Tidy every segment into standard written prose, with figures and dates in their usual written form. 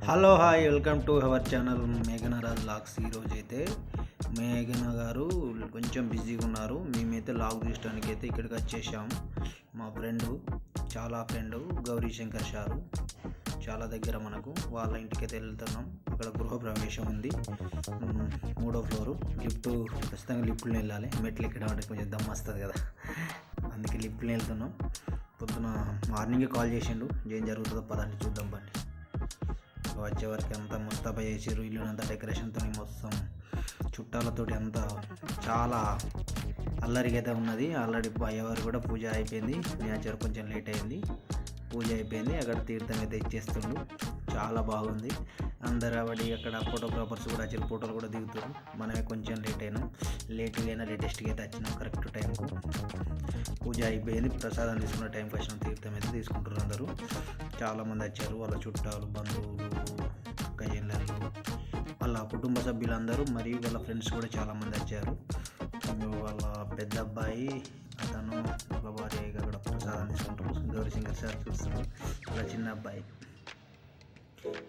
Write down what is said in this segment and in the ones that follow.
Hello hi welcome to our channel Meghana Raj vlogs. ఈరోజు అయితే మేఘన గారు కొంచెం బిజీగా ఉన్నారు. మేమైతే లాగ్ తీయడానికి అయితే ఇక్కడికి వచ్చేసాము. మా ఫ్రెండ్ గౌరీశంకర్ సారు చాలా దగ్గర మనకు వాళ్ళ ఇంటికైతే వెళ్తున్నాం. అక్కడ గృహప్రవేశం ఉంది, 3వ ఫ్లోరు. ఖచ్చితంగా లిఫ్ట్లో వెళ్ళాలి. మెట్లు ఎక్కడం అంటే కొంచెం దమ్ వస్తుంది కదా, అందుకే లిఫ్ట్లో వెళ్తున్నాం. పొద్దున మార్నింగే కాల్ చేసిండు, ఏం జరుగుతుందో పదండి చూద్దాం బండి. వచ్చే వరకు అంతా ముస్తాబా చేసారు, ఇల్లునంతా డెకరేషన్తో మొత్తం చుట్టాలతోటి అంతా చాలా అల్లరిగా అయితే ఉన్నది. ఆల్రెడీ అయ్యవారు కూడా పూజ అయిపోయింది, నేచర్ కొంచెం లేట్ అయింది. పూజ అయిపోయింది, అక్కడ తీర్థం అయితే ఇచ్చేస్తుండు. చాలా బాగుంది. అందరు అవడి అక్కడ ఫోటోగ్రాఫర్స్ కూడా వచ్చారు, ఫోటోలు కూడా దిగుతారు. మనమే కొంచెం లేటెస్ట్గా అయితే వచ్చినాం కరెక్ట్ టైంకు. పూజ అయిపోయింది, ప్రసాదం తీసుకున్న టైంకి వచ్చిన తీర్థం అయితే తీసుకుంటారు అందరూ. చాలామంది వచ్చారు, వాళ్ళ చుట్టాలు, బంధువులు, అక్కయ్యలు, వాళ్ళ కుటుంబ సభ్యులందరూ మరియు వాళ్ళ ఫ్రెండ్స్ కూడా చాలామంది వచ్చారు. వాళ్ళ పెద్ద అబ్బాయి అతను వాళ్ళ భార్య అక్కడ ప్రసాదం తీసుకుంటారు. గౌరీశంకర్ సార్ చూస్తున్నారు. వాళ్ళ చిన్న అబ్బాయి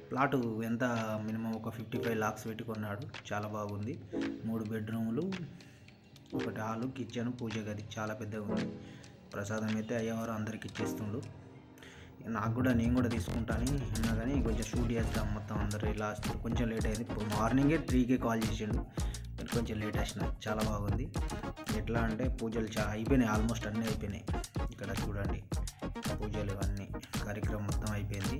ప్లాటు ఎంత మినిమం ఒక 55 lakhs పెట్టుకున్నాడు. చాలా బాగుంది. 3 బెడ్రూములు, ఒకటి హాలు, కిచెన్, పూజ గది చాలా పెద్దగా ఉంది. ప్రసాదం అయితే అయ్యేవారు అందరికి ఇచ్చేస్తుండు. నేను కూడా తీసుకుంటాను అన్నా కానీ కొంచెం షూట్ చేస్తాం మొత్తం అందరూ. లాస్ట్ కొంచెం లేట్ అయింది. ఇప్పుడు మార్నింగే 3కే కాల్ చేసిండు, కొంచెం లేట్ వచ్చిన. చాలా బాగుంది. ఎట్లా అంటే పూజలు అయిపోయినాయి, ఆల్మోస్ట్ అన్నీ అయిపోయినాయి. ఇక్కడ చూడండి, పూజలు ఇవన్నీ కార్యక్రమం మొత్తం అయిపోయింది.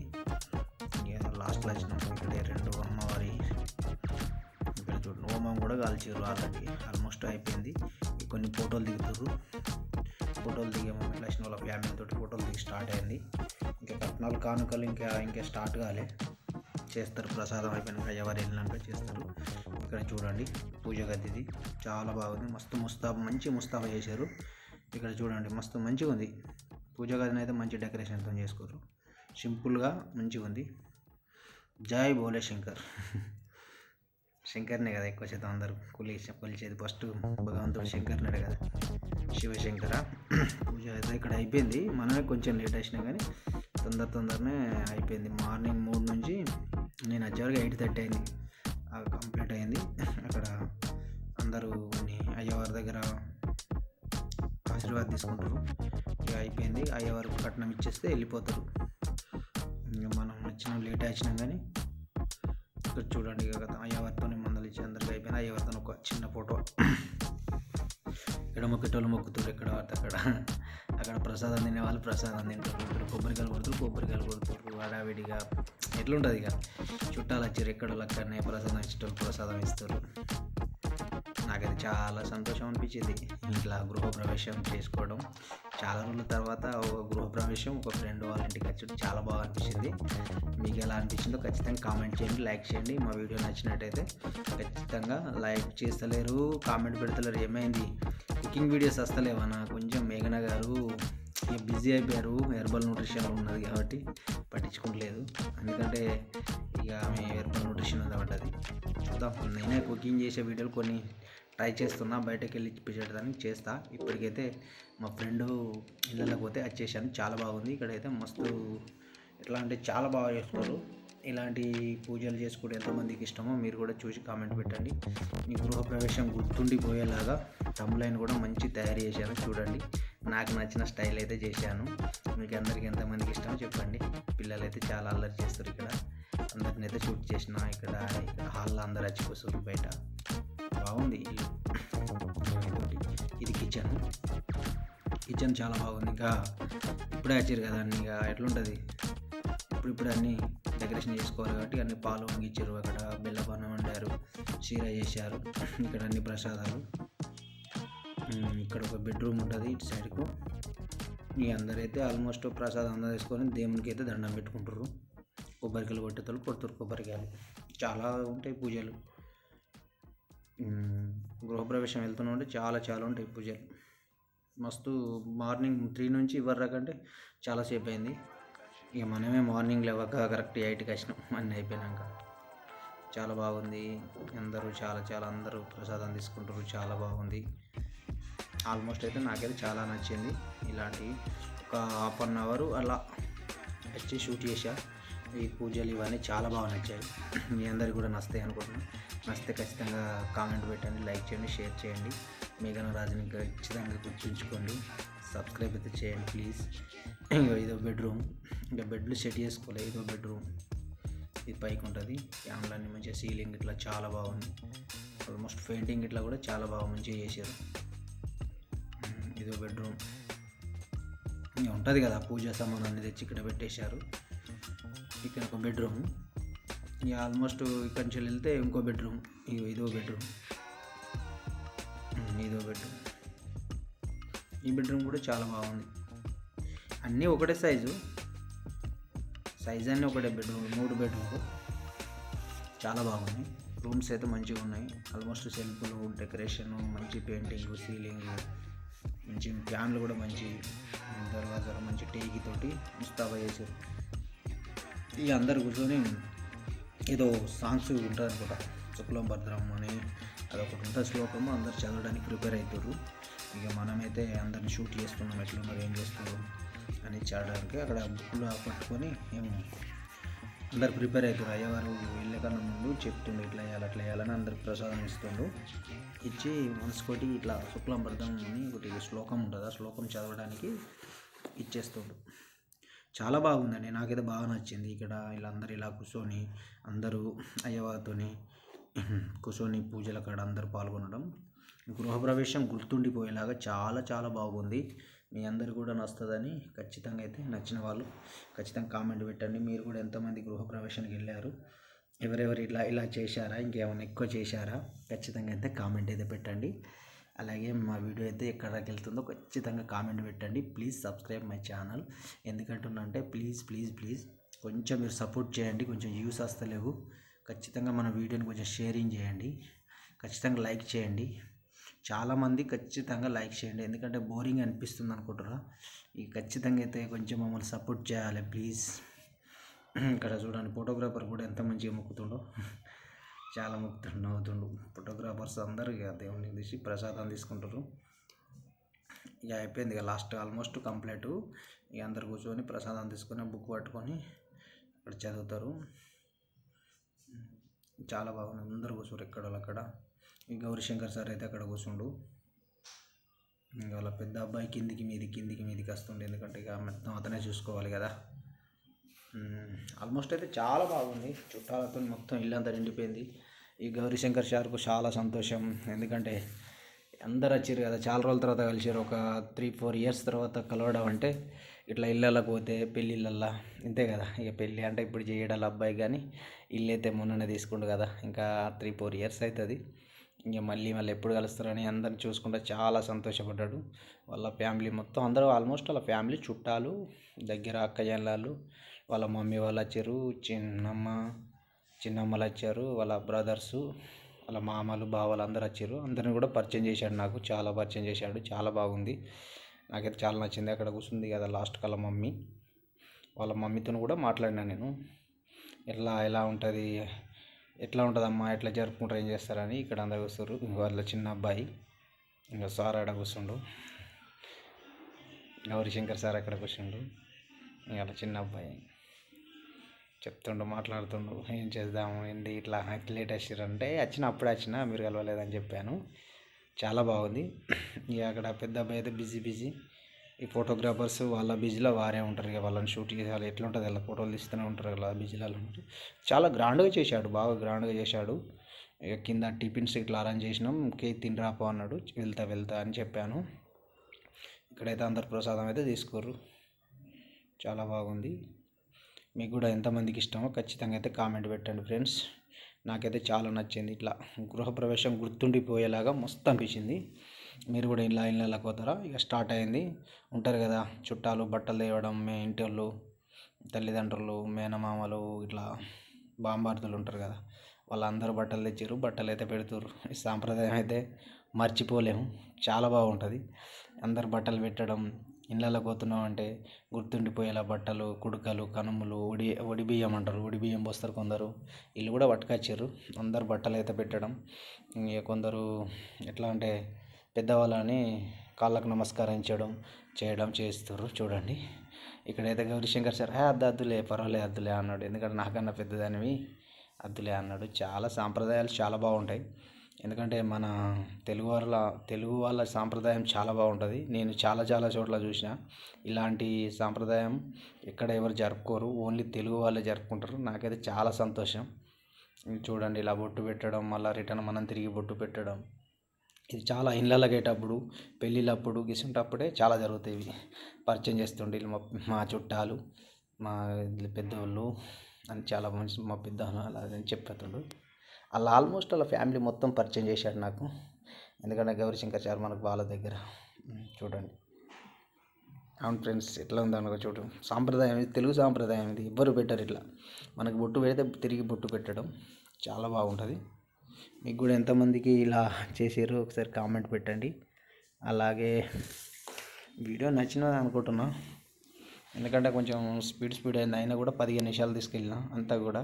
లాస్ట్లో వచ్చినాం. ఇక్కడ 2 అమ్మవారి ఇక్కడ చూడండి, హోమం కూడా కాల్చారు ఆల్రెడీ, ఆల్మోస్ట్ అయిపోయింది. కొన్ని ఫోటోలు దిగుతారు. ఫోటోలు దిగాము, ఇట్లా వచ్చిన వాళ్ళ ఫ్యామిలీ తోటి ఫోటోలు దిగి స్టార్ట్ అయింది. ఇంకా కట్నాలు కానుకలు ఇంకా స్టార్ట్ కాలే, చేస్తారు. ప్రసాదం అయిపోయినాక ఎవరు వెళ్ళినాక చేస్తారు. ఇక్కడ చూడండి, పూజ గదిది చాలా బాగుంది. మంచి ముస్తాబా చేశారు. ఇక్కడ చూడండి, మంచిగా ఉంది. పూజ గదిని అయితే మంచి డెకరేషన్తో చేసుకోరు, సింపుల్గా మంచిగా ఉంది. జై బోలే శంకర్. శంకర్నే కదా ఎక్కువ శాతం అందరూ కొలిచేది. ఫస్ట్ భగవంతుడు శంకర్నే కదా, శివశంకర. పూజ అయితే ఇక్కడ అయిపోయింది. మనమే కొంచెం లేట్ వచ్చినా కానీ తొందరనే అయిపోయింది. మార్నింగ్ 3 నుంచి నేను వచ్చేవరకు 8:30 అయింది, కంప్లీట్ అయింది. అక్కడ అందరూ అయ్యవారి దగ్గర ఆశీర్వాదం తీసుకుంటారు. ఇక అయిపోయింది. అయ్యవారికి కట్నం ఇచ్చేస్తే వెళ్ళిపోతారు. ఇంకా మనం లేట్ వచ్చినాం కానీ ఇక్కడ చూడండి, ఇక అయ్యవారితో మందలు ఇచ్చి అందరికి అయిపోయింది. అయ్యవారితో ఒక చిన్న ఫోటో. ఇక్కడ మొక్కేటోళ్ళు మొక్కుతారు, అక్కడ ప్రసాదం తినే వాళ్ళు ప్రసాదం తింటారు. ఇక్కడ కొబ్బరికాయలు కొడుతారు హడావిడిగా. ఎట్లుంటుంది ఇక చుట్టాలు వచ్చారు, ఎక్కడోళ్ళు అక్కడనే ప్రసాదం ఇచ్చేటోళ్ళు ప్రసాదం ఇస్తారు. నాకైతే చాలా సంతోషం అనిపించింది ఇట్లా గృహప్రవేశం చేసుకోవడం. చాలా రోజుల తర్వాత ఒక గృహప్రవేశం, ఒక ఫ్రెండ్ వాళ్ళ ఇంటికి వచ్చి చాలా బాగా అనిపించింది. మీకు ఎలా అనిపించిందో ఖచ్చితంగా కామెంట్ చేయండి, లైక్ చేయండి. మా వీడియో నచ్చినట్టయితే ఖచ్చితంగా లైక్ చేస్తలేరు, కామెంట్ పెడతలేరు. ఏమైంది, కుకింగ్ వీడియోస్ వస్తలేవన్నా? కొంచెం మేఘన గారు బిజీ అయిపోయారు, హెర్బల్ న్యూట్రిషన్ ఉన్నది కాబట్టి పట్టించుకోవట్లేదు. ఎందుకంటే ఇక ఆమె హెర్బల్ న్యూట్రిషన్ ఉంది. చూద్దాం, నేనే కుకింగ్ చేసే వీడియోలు కొన్ని ట్రై చేస్తున్నా, బయటకు వెళ్ళి పెట్టడానికి చేస్తా. ఇప్పటికైతే మా ఫ్రెండ్ ఇళ్ళకి పోతే వచ్చేసాను. చాలా బాగుంది. ఇక్కడైతే మస్తు ఎట్లా అంటే చాలా బాగా చేసుకోరు. ఇలాంటి పూజలు చేసుకుంటే ఎంతమందికి ఇష్టమో మీరు కూడా చూసి కామెంట్ పెట్టండి. మీ గృహప్రవేశం గుర్తుండిపోయేలాగా తమ్లైన్ కూడా మంచి తయారు చేశాను. చూడండి, నాకు నచ్చిన స్టైల్ అయితే చేశాను. మీకు అందరికీ ఎంతమందికి ఇష్టమో చెప్పండి. పిల్లలు అయితే చాలా అల్లరి చేస్తారు. ఇక్కడ అందరిని అయితే షూట్ చేసిన. ఇక్కడ హాల్లో అందరు వచ్చిపోస్తారు. బయట బాగుంది ఇల్లు. ఇది కిచెన్ చాలా బాగుంది. ఇంకా ఇప్పుడే వచ్చారు కదా అన్నీ, ఇక ఎట్లుంటుంది ఇప్పుడు అన్నీ డెకరేషన్ చేసుకోవాలి కాబట్టి అన్ని పాలు వంగిచ్చారు. అక్కడ బెల్లపానం వండారు, చీర చేశారు. ఇక్కడ అన్ని ప్రసాదాలు. ఇక్కడ ఒక బెడ్రూమ్ ఉంటుంది ఇటు సైడ్కు. ఈ అందరైతే ఆల్మోస్ట్ ప్రసాదం అందరూ తీసుకొని దేవునికి అయితే దండం పెట్టుకుంటారు. కొబ్బరికాయలు కొడతారు. కొబ్బరికాయలు చాలా ఉంటాయి పూజలు. గృహప్రవేశం వెళ్తున్నామంటే చాలా ఉంటాయి పూజలు. మార్నింగ్ 3 నుంచి ఇవ్వరకంటే చాలాసేపు అయింది. ఇక మనమే మార్నింగ్ లేవక కరెక్ట్ 8కి వచ్చినాం అన్నీ అయిపోయినాక. చాలా బాగుంది. అందరూ అందరూ ప్రసాదం తీసుకుంటారు. చాలా బాగుంది. ఆల్మోస్ట్ అయితే నాకైతే చాలా నచ్చింది. ఇలాంటి ఒక 1/2 hour అలా వచ్చి షూట్ చేశా. ఈ పూజలు ఇవన్నీ చాలా బాగా నచ్చాయి. మీ అందరికి కూడా నస్తాయి అనుకుంటున్నాను. నచ్చితే ఖచ్చితంగా కామెంట్ పెట్టండి, లైక్ చేయండి, షేర్ చేయండి. మేఘన రాజుని ఖచ్చితంగా గుర్తుంచుకోండి. సబ్స్క్రైబ్ అయితే చేయండి ప్లీజ్. ఇదో బెడ్రూమ్, ఇంకా బెడ్లు సెట్ చేసుకోలేదు. ఇదో బెడ్రూమ్, ఇది పైకి ఉంటుంది. ఫ్యాన్లన్నీ మంచిగా, సీలింగ్ ఇట్లా చాలా బాగుంది. ఆల్మోస్ట్ పెయింటింగ్ ఇట్లా కూడా చాలా బాగా మంచిగా చేశారు. ఇదో బెడ్రూమ్ ఉంటుంది కదా, పూజా సామాన్ తెచ్చి ఇక్కడ పెట్టేశారు. ఇక్కడ ఒక బెడ్రూమ్, ఇక ఆల్మోస్ట్ ఇక్కడి నుంచి వెళ్తే ఇంకో బెడ్రూమ్. ఇదో బెడ్రూమ్, ఇదో బెడ్రూమ్. ఈ బెడ్రూమ్ కూడా చాలా బాగుంది. అన్నీ ఒకటే సైజు అన్నీ ఒకటే బెడ్రూమ్, 3 బెడ్రూమ్లు చాలా బాగున్నాయి. రూమ్స్ అయితే మంచిగా ఉన్నాయి. ఆల్మోస్ట్ సెల్ఫ్లు, డెకరేషన్, మంచి పెయింటింగ్, సీలింగ్, మంచి ఫ్యాన్లు కూడా మంచి, దర్వాజాలు మంచి టేకి తోటి ముస్తాబా చేశారు. ఇక అందరు కూర్చొని ఏదో సాంగ్స్ ఉంటుంది అనుకుంటా, శుక్లం భద్రం అని అదొకటి ఉంటుంది శ్లోకము, అందరు చదవడానికి ప్రిపేర్ అవుతారు. ఇక మనమైతే అందరిని షూట్ చేస్తున్నాం, ఎట్లున్నారు ఏం చేస్తారు అని చదవడానికి. అక్కడ బుక్లో పట్టుకొని ఏమో అందరు ప్రిపేర్ అవుతారు. అయ్యవారు వెళ్ళకన్నా ముందు చెప్తుండు ఇట్లా వేయాలి అట్లా వేయాలని అందరికి ప్రసాదం ఇస్తుండు. ఇచ్చి మనసుకోటి ఇట్లా శుక్లం భద్రం అని ఒకటి శ్లోకం ఉంటుంది, ఆ శ్లోకం చదవడానికి ఇచ్చేస్తుండు. చాలా బాగుందండి, నాకైతే బాగా నచ్చింది. ఇక్కడ వీళ్ళందరూ ఇలా కూర్చొని అందరూ అయ్యవారితోని కూర్చొని పూజల కాడ అందరూ పాల్గొనడం, గృహప్రవేశం గుర్తుండిపోయేలాగా చాలా చాలా బాగుంది. మీ అందరు కూడా నచ్చుతుందని ఖచ్చితంగా అయితే, నచ్చిన వాళ్ళు ఖచ్చితంగా కామెంట్ పెట్టండి. మీరు కూడా ఎంతమంది గృహప్రవేశానికి వెళ్ళారు, ఎవరెవరు ఇలా చేశారా, ఇంకేమైనా ఎక్కువ చేశారా, ఖచ్చితంగా అయితే కామెంట్ అయితే పెట్టండి. అలాగే మా వీడియో అయితే ఎక్కడికి వెళ్తుందో ఖచ్చితంగా కామెంట్ పెట్టండి. Please subscribe my channel. ఎందుకంటున్నంటే ప్లీజ్ కొంచెం మీరు సపోర్ట్ చేయండి. కొంచెం వ్యూస్ వస్తలేవు. ఖచ్చితంగా మన వీడియోని కొంచెం షేరింగ్ చేయండి, ఖచ్చితంగా లైక్ చేయండి. చాలామంది ఖచ్చితంగా లైక్ చేయండి, ఎందుకంటే బోరింగ్ అనిపిస్తుంది అనుకుంటారా. ఈ ఖచ్చితంగా అయితే కొంచెం మమ్మల్ని సపోర్ట్ చేయాలి ప్లీజ్. ఇక్కడ చూడండి, ఫోటోగ్రాఫర్ కూడా ఎంత మంచిగా మొక్కుతుండో, చాలా మొక్కుతుండు, నవ్వుతుండు. ఫోటోగ్రాఫర్స్ అందరూ ఇక దేవుని తీసి ప్రసాదం తీసుకుంటారు. ఇక అయిపోయింది, ఇక లాస్ట్ ఆల్మోస్ట్ కంప్లీట్. ఇక అందరు కూర్చొని ప్రసాదం తీసుకొని బుక్ పట్టుకొని ఇక్కడ చదువుతారు. చాలా బాగుంది, అందరు కూర్చోరు ఎక్కడ అక్కడ. ఈ గౌరీశంకర్ సార్ అయితే అక్కడ కూర్చుండు. ఇంకా వాళ్ళ పెద్ద అబ్బాయి కిందికి మీదికి వస్తుండే, ఎందుకంటే ఇక మొత్తం అతనే చూసుకోవాలి కదా. ఆల్మోస్ట్ అయితే చాలా బాగుంది, చుట్టాలతో మొత్తం ఇల్లంతా నిండిపోయింది. ఈ గౌరీశంకర్ సార్కు చాలా సంతోషం, ఎందుకంటే అందరు వచ్చారు కదా, చాలా రోజుల తర్వాత కలిసారు. ఒక 3-4 ఇయర్స్ తర్వాత కలవడం అంటే ఇట్లా ఇళ్ళకి పోతే పెళ్ళిళ్ళల్లో ఇంతే కదా. ఇక పెళ్ళి అంటే ఇప్పుడు చేయడాలి అబ్బాయి, కానీ ఇల్లు అయితే మొన్ననే తీసుకుండు కదా, ఇంకా 3-4 ఇయర్స్ అవుతుంది. ఇంక మళ్ళీ ఎప్పుడు కలుస్తారని అందరిని చూసుకుంటే చాలా సంతోషపడ్డాడు. వాళ్ళ ఫ్యామిలీ మొత్తం అందరూ, ఆల్మోస్ట్ వాళ్ళ ఫ్యామిలీ చుట్టాలు, దగ్గర అక్కయ్యలు, వాళ్ళ మమ్మీ వాళ్ళు వచ్చారు, చిన్నమ్మలు వచ్చారు, వాళ్ళ బ్రదర్సు, వాళ్ళ మామలు, బావలు అందరు వచ్చారు. అందరిని కూడా పరిచయం చేశాడు, నాకు చాలా పరిచయం చేశాడు. చాలా బాగుంది, నాకైతే చాలా నచ్చింది. అక్కడ కూర్చుంది కదా లాస్ట్ వాళ్ళ మమ్మీ, వాళ్ళ మమ్మీతో కూడా మాట్లాడినా నేను, ఎలా ఉంటుంది, ఎట్లా ఉంటుందమ్మా, ఎట్లా జరుపుకుంటారు, ఏం చేస్తారని. ఇక్కడ అందరు కూర్చున్నారు. వాళ్ళ చిన్న అబ్బాయి ఇంకా సార్ అక్కడ కూర్చుండు, గౌరీశంకర్ సార్ అక్కడ కూర్చుండు. వాళ్ళ చిన్న అబ్బాయి చెప్తుండు, మాట్లాడుతుండు, ఏం చేద్దాము, ఏంటి ఇట్లా లేట్ వచ్చారంటే అప్పుడే వచ్చినా, మీరు కలవలేదని చెప్పాను. చాలా బాగుంది. ఇక అక్కడ పెద్ద అబ్బాయి అయితే బిజీ. ఈ ఫోటోగ్రాఫర్స్ వాళ్ళ బిజీలో వారే ఉంటారు, ఇక వాళ్ళని షూట్ చేయాలి, ఎట్లా ఉంటుంది అలా ఫోటోలు తీస్తూనే ఉంటారు అలా బిజీలో ఉంటారు. చాలా గ్రాండ్గా చేశాడు, బాగా గ్రాండ్గా చేశాడు. ఇక కింద టిఫిన్స్ ఇట్లా అరేంజ్ చేసినాం, కేక్ తినరాపో అన్నాడు, వెళ్తా అని చెప్పాను. ఇక్కడైతే అందరు ప్రసాదం అయితే తీసుకోరు. చాలా బాగుంది. మీకు కూడా ఎంతమందికి ఇష్టమో ఖచ్చితంగా అయితే కామెంట్ పెట్టండి ఫ్రెండ్స్. నాకైతే చాలా నచ్చింది. ఇట్లా గృహప్రవేశం గుర్తుండిపోయేలాగా మస్తు అనిపించింది. మీరు కూడా ఇళ్ళకి పోతారా? ఇక స్టార్ట్ అయింది, ఉంటారు కదా చుట్టాలు, బట్టలు తేవడం, ఇంటి వాళ్ళు, తల్లిదండ్రులు, మేనమామలు, ఇట్లా బాంబార్దులు ఉంటారు కదా, వాళ్ళందరూ బట్టలు తెచ్చారు, బట్టలు అయితే పెడుతుర్రు. ఈ సాంప్రదాయం అయితే మర్చిపోలేము, చాలా బాగుంటుంది. అందరు బట్టలు పెట్టడం, ఇళ్ళకి పోతున్నాం అంటే గుర్తుండిపోయేలా బట్టలు, కుడుకలు, కనుములు, ఒడి బియ్యం అంటారు, ఒడి బియ్యం పోస్తారు కొందరు. వీళ్ళు కూడా పట్టుకొచ్చారు, అందరు బట్టలు అయితే పెట్టడం. ఇక కొందరు ఎట్లా అంటే పెద్దవాళ్ళని కాళ్ళకు నమస్కరించడం చేస్తారు చూడండి. ఇక్కడైతే గౌరీశంకర్ సార్ అద్దులే పర్వాలేదు అద్దులే అన్నాడు. ఎందుకంటే నాకన్నా పెద్దదానివి అద్దులే అన్నాడు. చాలా సాంప్రదాయాలు చాలా బాగుంటాయి. ఎందుకంటే మన తెలుగు వాళ్ళ సాంప్రదాయం చాలా బాగుంటుంది. నేను చాలా చోట్ల చూసిన ఇలాంటి సాంప్రదాయం ఎక్కడ ఎవరు జరుపుకోరు, ఓన్లీ తెలుగు వాళ్ళే జరుపుకుంటారు. నాకైతే చాలా సంతోషం. చూడండి ఇలా బొట్టు పెట్టడం, మళ్ళీ రిటర్న్ మనం తిరిగి బొట్టు పెట్టడం, ఇది చాలా ఇళ్ళకేటప్పుడు పెళ్ళిళ్ళప్పుడు గిసుంటప్పుడే చాలా జరుగుతాయి. ఇవి పరిచయం చేస్తుండే మా చుట్టాలు, మా పెద్దోళ్ళు అని చాలా మంచి మా పెద్ద అలా అని చెప్తుండు. అలా ఆల్మోస్ట్ అలా ఫ్యామిలీ మొత్తం పరిచయం చేశాడు నాకు. ఎందుకంటే గౌరీశంకర్ సార్ మనకు వాళ్ళ దగ్గర చూడండి. అవును ఫ్రెండ్స్, ఎట్లా ఉందో అనుకో చూడు. సాంప్రదాయం ఇది, తెలుగు సాంప్రదాయం ఇది. ఎవ్వరు పెట్టరు ఇట్లా. మనకు బొట్టు పెడితే తిరిగి బొట్టు పెట్టడం చాలా బాగుంటుంది. మీకు కూడా ఎంతమందికి ఇలా చేసారో ఒకసారి కామెంట్ పెట్టండి. అలాగే వీడియో నచ్చినది అనుకుంటున్నా. ఎందుకంటే కొంచెం స్పీడ్ అయింది, అయినా కూడా 15 నిమిషాలు తీసుకెళ్ళిన. అంతా కూడా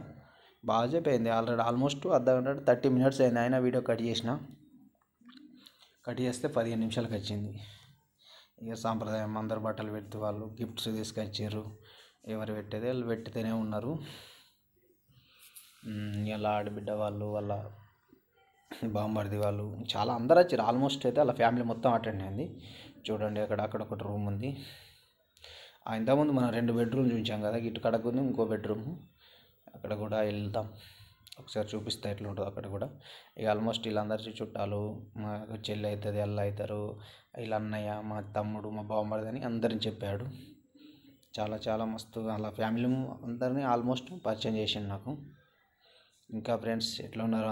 బాగా చెప్పయింది. ఆల్మోస్ట్ అర్ధగంట 30 మినిట్స్ అయింది. అయినా వీడియో కట్ చేస్తే 15 నిమిషాలకు వచ్చింది. ఇక సాంప్రదాయం అందరు బట్టలు పెడితే వాళ్ళు గిఫ్ట్స్ తీసుకొచ్చారు. ఎవరు పెట్టేది వాళ్ళు పెట్టితేనే ఉన్నారు. ఇలా ఆడబిడ్డ వాళ్ళు, వాళ్ళ బామ్మర్ది వాళ్ళు చాలా అందరూ వచ్చారు. ఆల్మోస్ట్ అయితే వాళ్ళ ఫ్యామిలీ మొత్తం అటెండ్ అయింది. చూడండి అక్కడ ఒకటి రూమ్ ఉంది. ఇంతకుముందు మనం 2 బెడ్రూమ్లు చూసాం కదా, ఇటు కడకుంది ఇంకో బెడ్రూమ్. అక్కడ కూడా వెళ్తాం, ఒకసారి చూపిస్తా ఎట్లా ఉంటుందో అక్కడ కూడా. ఇక ఆల్మోస్ట్ వీళ్ళందరి చుట్టాలు, మా చెల్లి అవుతుంది, అల్ల అవుతారు, వీళ్ళ అన్నయ్య, మా తమ్ముడు, మా బామ్మర్ది అని అందరిని చెప్పాడు. చాలా మస్తు అలా ఫ్యామిలీ అందరినీ ఆల్మోస్ట్ పరిచయం చేసిండు నాకు. ఇంకా ఫ్రెండ్స్ ఎట్లా ఉన్నారు?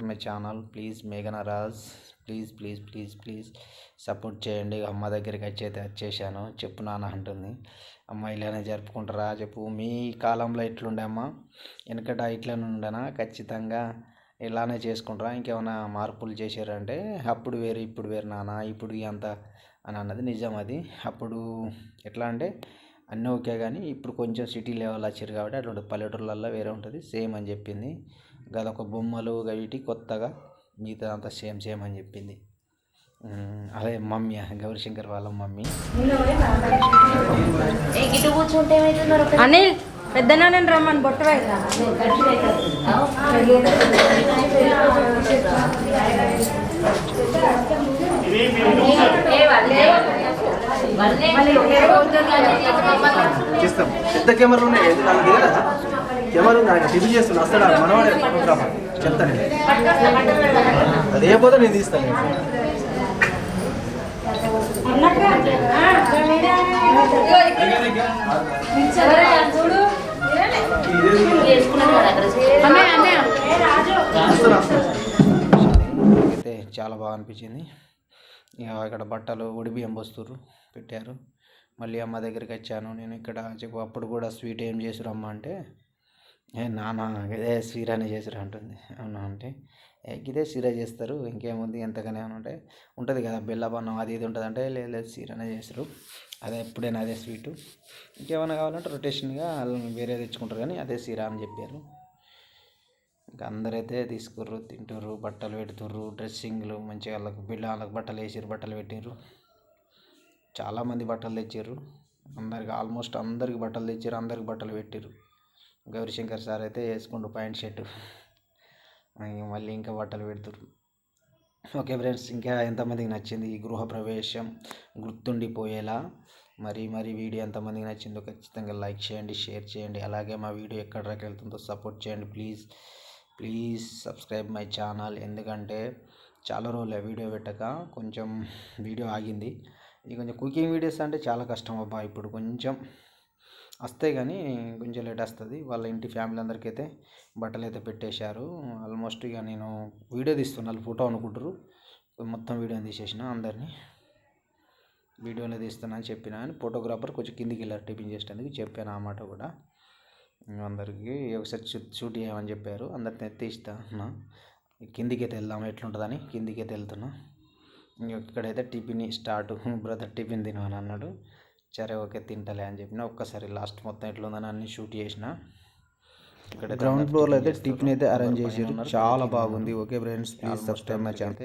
మై ఛానల్ ప్లీజ్ మేఘనా రాజ్, ప్లీజ్ సపోర్ట్ చేయండి. అమ్మ దగ్గరికి వచ్చేసాను. చెప్పు నాన్న అంటుంది. అమ్మ ఇలానే జరుపుకుంటారా చెప్పు, మీ కాలంలో ఎట్లుండే అమ్మ, వెనకట ఇట్లనే ఉండనా? ఖచ్చితంగా ఇలానే చేసుకుంటారా? ఇంకేమైనా మార్పులు చేశారంటే అప్పుడు వేరు ఇప్పుడు వేరు నాన్న, ఇప్పుడు అంత అని అన్నది నిజం. అది అప్పుడు ఎట్లా అంటే అన్నీ ఓకే, కానీ ఇప్పుడు కొంచెం సిటీ లెవెల్ వచ్చారు కాబట్టి అట్లా పల్లెటూర్లలో వేరే ఉంటుంది సేమ్ అని చెప్పింది. గదొక బొమ్మలు వీటి కొత్తగా, మిగతా అంతా సేమ్ అని చెప్పింది. అదే మమ్మీ, గౌరీశంకర్ వాళ్ళ మమ్మీ. అనిల్ పెద్దనా నేను రమ్మని బొట్టు చేస్తాం. పెద్ద కెమెరాలు ఉన్నాయి, కెమెరా ఉంది, ఆయన రివ్యూ చేస్తున్నా వస్తాడు మనవాడే ఫోటోగ్రాఫర్. చెప్తాను అది ఏ పోతే నేను తీస్తాను. అయితే చాలా బాగా అనిపించింది. ఇక ఇక్కడ బట్టలు బియ్యం పోస్తుర్రు పెట్టారు. మళ్ళీ అమ్మ దగ్గరికి వచ్చాను నేను. ఇక్కడ అప్పుడు కూడా స్వీట్ ఏం చేసిరు అమ్మ అంటే, నాన్న ఇదే సీరానే చేసిరు అంటుంది. అవునా అంటే, ఇదే సీరా చేస్తారు ఇంకేముంది ఎంతగానే అంటే ఉంటుంది కదా బెల్లపన్నం అది ఇది ఉంటుంది అంటే, లేదు సీరానే చేస్తారు, అదే ఎప్పుడైనా అదే స్వీటు, ఇంకేమైనా కావాలంటే రొటేషన్గా వేరే తెచ్చుకుంటారు కానీ అదే సీరా అని చెప్పారు. ఇంకా అందరైతే తీసుకుర్రు, తింటుర్రు, బట్టలు పెడుతుర్రు, డ్రెస్సింగ్లు మంచిగా వాళ్ళకి బట్టలు వేసిర్రు, బట్టలు పెట్టిర్రు. చాలామంది బట్టలు తెచ్చారు. అందరికి ఆల్మోస్ట్ అందరికి బట్టలు తెచ్చారు, అందరికి బట్టలు పెట్టిర్రు. గౌరీశంకర్ సార్ అయితే వేసుకుంటూ ప్యాంట్ షర్టు, మళ్ళీ ఇంకా బట్టలు పెడుతుర్రు. ఓకే ఫ్రెండ్స్, ఇంకా ఎంతమందికి నచ్చింది ఈ గృహప్రవేశం గుర్తుండిపోయేలా? మరి వీడియో ఎంతమందికి నచ్చిందో ఖచ్చితంగా లైక్ చేయండి, షేర్ చేయండి. అలాగే మా వీడియో ఎక్కడ దాకా వెళ్తుందో సపోర్ట్ చేయండి. Please subscribe my channel. ఎందుకంటే చాలా రోజులే వీడియో పెట్టక, కొంచెం వీడియో ఆగింది. ఇది కొంచెం కుకింగ్ వీడియోస్ అంటే చాలా కష్టం అబ్బా. ఇప్పుడు కొంచెం వస్తాయి కానీ కొంచెం లేట్ వస్తుంది. వాళ్ళ ఇంటి ఫ్యామిలీ అందరికీ అయితే బట్టలు అయితే పెట్టేశారు ఆల్మోస్ట్. ఇక నేను వీడియో తీస్తున్నాను, ఫోటో అనుకుంటారు, మొత్తం వీడియోని తీసేసిన అందరినీ. వీడియోలో తీస్తున్నా అని చెప్పిన అని ఫోటోగ్రాఫర్ కొంచెం కిందికి వెళ్ళారు టిఫిన్ చేసేందుకు చెప్పాను ఆ మాట కూడా. అందరికీ ఒకసారి షూట్ చేయమని చెప్పారు, అందరిని తీస్తున్నా. కిందికి అయితే వెళ్దాం ఎట్లుంటుందని కిందికి అయితే వెళ్తున్నా. ఇక్కడైతే టిఫిన్ స్టార్ట్, బ్రదర్ టిఫిన్ తినమని అన్నాడు. సరే ఓకే తింటలే అని చెప్పిన. ఒక్కసారి లాస్ట్ మొత్తం ఎట్లుందని అన్ని షూట్ చేసిన. ఇక్కడ గ్రౌండ్ ఫ్లోర్లో అయితే టిఫిన్ అయితే అరేంజ్ చేసారు, చాలా బాగుంది. Okay friends, please subscribe my channel.